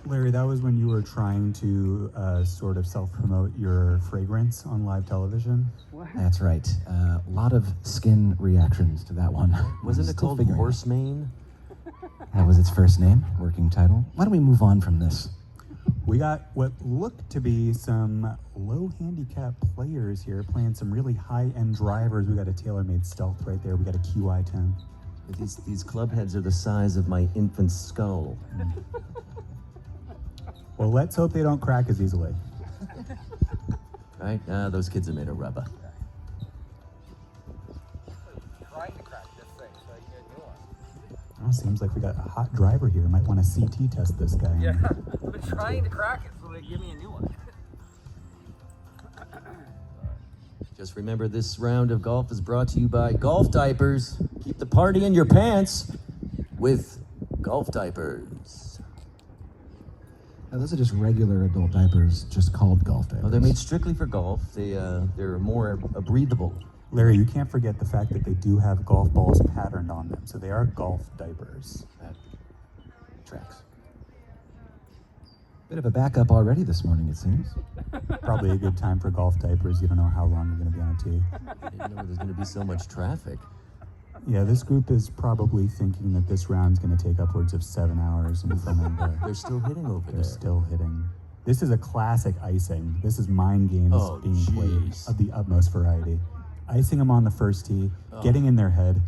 Larry, that was when you were trying to sort of self-promote your fragrance on live television. What? That's right. A lot of skin reactions to that one. Wasn't it Still called figuring it out. Horsemane? That was its first name, working title. Why don't we move on from this? We got what looked to be some low handicap players here playing some really high-end drivers. We got a TaylorMade Stealth right there. We got a QI10. These club heads are the size of my infant skull. Well, let's hope they don't crack as easily. Right? Those kids are made of rubber. Trying to crack this thing so I can get a new one. Oh, seems like we got a hot driver here. Might want to CT test this guy. Yeah, I've been trying to crack it so they give me a new one. Just remember, this round of golf is brought to you by Golf Diapers. Keep the party in your pants with Golf Diapers. Now, those are just regular adult diapers, just called golf diapers. Oh, they're made strictly for golf. They're more breathable. Larry, you can't forget the fact that they do have golf balls patterned on them, so they are golf diapers. That tracks. Bit of a backup already this morning, it seems. Probably a good time for golf diapers. You don't know how long you're going to be on a tee. I didn't know there's going to be so much traffic. Yeah, this group is probably thinking that this round's going to take upwards of 7 hours in filming. They're still hitting over They're there. still hitting. This is a classic icing. This is mind games Oh, being played jeez. of the utmost variety. Icing them on the first tee, Oh. getting in their head.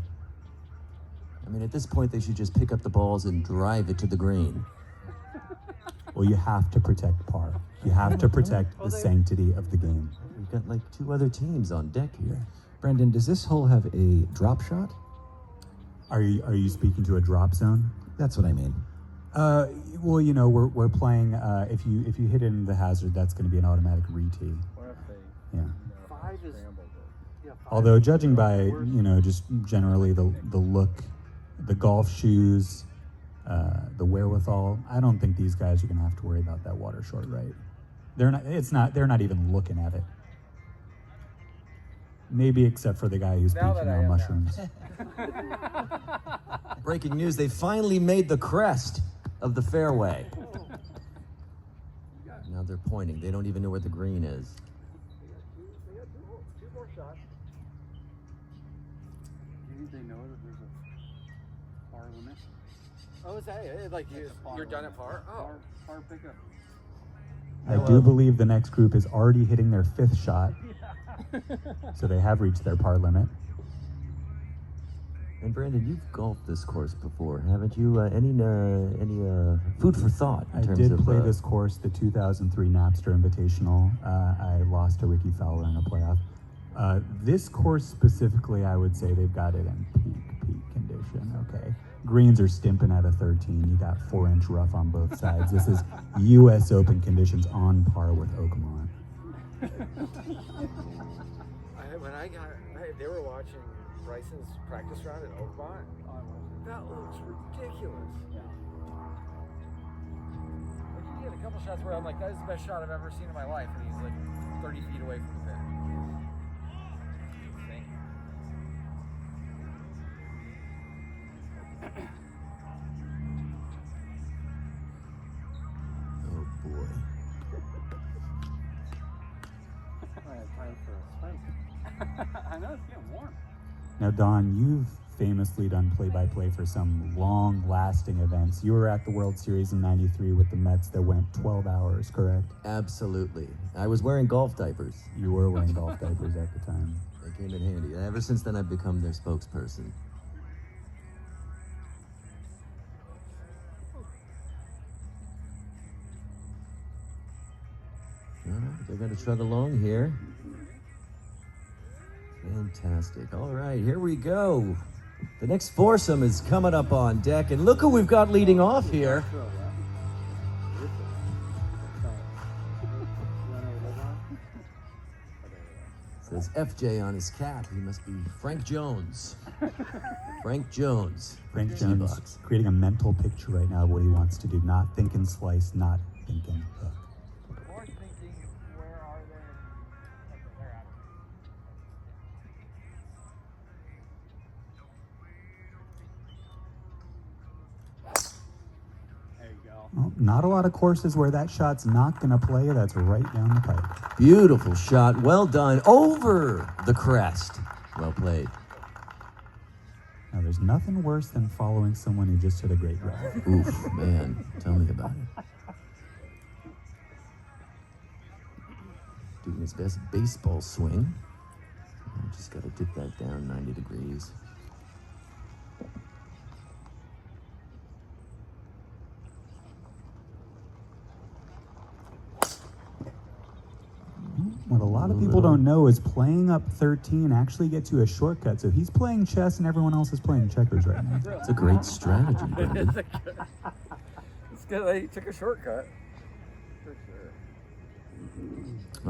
I mean, at this point, they should just pick up the balls and drive it to the green. Well, you have to protect par. You have to protect the sanctity of the game. We've got like 2 other teams on deck here. Brendan, does this hole have a drop shot? Are you speaking to a drop zone? That's what I mean. Well, you know, we're playing. If you hit in the hazard, that's going to be an automatic re-tee. What if they Yeah. five is yeah, five Although is judging by worse. just generally the look, the golf shoes, the wherewithal, I don't think these guys are going to have to worry about that water short right. They're not. They're not even looking at it. Maybe except for the guy who's Now peeking that I on am now. mushrooms. Breaking news, they finally made the crest of the fairway. Now they're pointing. They don't even know where the green is. They got two more shots. Do you think they know that there's a par limit? Oh, is that it? Like you're done at par? Oh. Par pickup. I do believe the next group is already hitting their 5th shot, so they have reached their par limit. And Brandon, you've golfed this course before, haven't you? Any food for thought in I terms did of play this course, the 2003 Napster Invitational. I lost to Ricky Fowler in a playoff. This course specifically, I would say they've got it in peak condition. Okay, greens are stimping at a 13. You got 4-inch rough on both sides. This is U.S. Open conditions on par with Oakmont. They were watching Bryson's practice round at Oakmont. That looks ridiculous. Yeah. Like he had a couple shots where I'm like, that is the best shot I've ever seen in my life, and he's like 30 feet away from the pin. Insane. Oh boy. I have time for a spike. I know it's getting warm. Now, Don, you've famously done play-by-play for some long-lasting events. You were at the World Series in '93 with the Mets that went 12 hours, correct? Absolutely. I was wearing golf diapers. You were wearing golf diapers at the time. They came in handy. Ever since then, I've become their spokesperson. All right, they're going to chug along here. Fantastic. All right, here we go. The next foursome is coming up on deck, and look who we've got leading off here. Says FJ on his cap. He must be Frank Jones. Frank Jones. Frank Tee Jones box. creating a mental picture right now of what he wants to do. Not thinking slice, not thinking hook. Or thinking, where are they? Okay, they're out. There you go. Well, not a lot of courses where that shot's not going to play. That's right down the pipe. Beautiful shot. Well done. Over the crest. Well played. Now, there's nothing worse than following someone who just hit a great drive. Oof, man. Tell me about it. Doing his best baseball swing. Just got to dip that down 90 degrees. What a lot of people don't know is playing up 13 actually gets you a shortcut. So he's playing chess and everyone else is playing checkers right now. It's a great strategy, Brendan. It's good that he took a shortcut. For sure.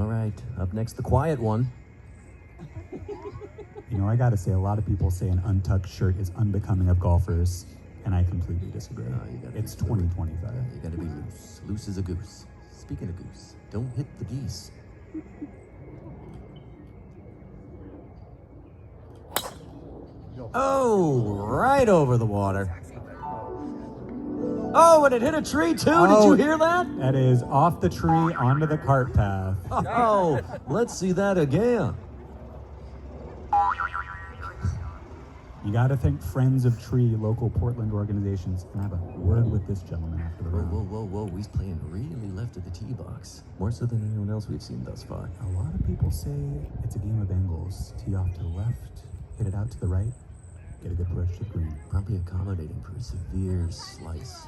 All right, up next, the quiet one. You know, I got to say, a lot of people say an untucked shirt is unbecoming of golfers, and I completely disagree. It's 2025. You gotta be loose. Loose as a goose. Speaking of goose, don't hit the geese. Oh, right over the water. Oh, and it hit a tree too. Did you hear that? That is off the tree onto the cart path. Oh, let's see that again. You got to thank Friends of Tree, local Portland organizations, and have a word with this gentleman after the Whoa, round. whoa, whoa, whoa. He's playing really left of the tee box. More so than anyone else we've seen thus far. A lot of people say it's a game of angles. Tee off to the left, hit it out to the right, get a good push to the green. Probably accommodating for a severe slice.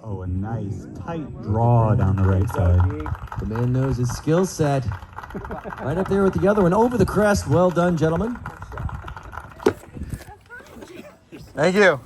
Oh, a nice tight draw down the right side. The man knows his skill set. Right up there with the other one. Over the crest. Well done, gentlemen. Thank you.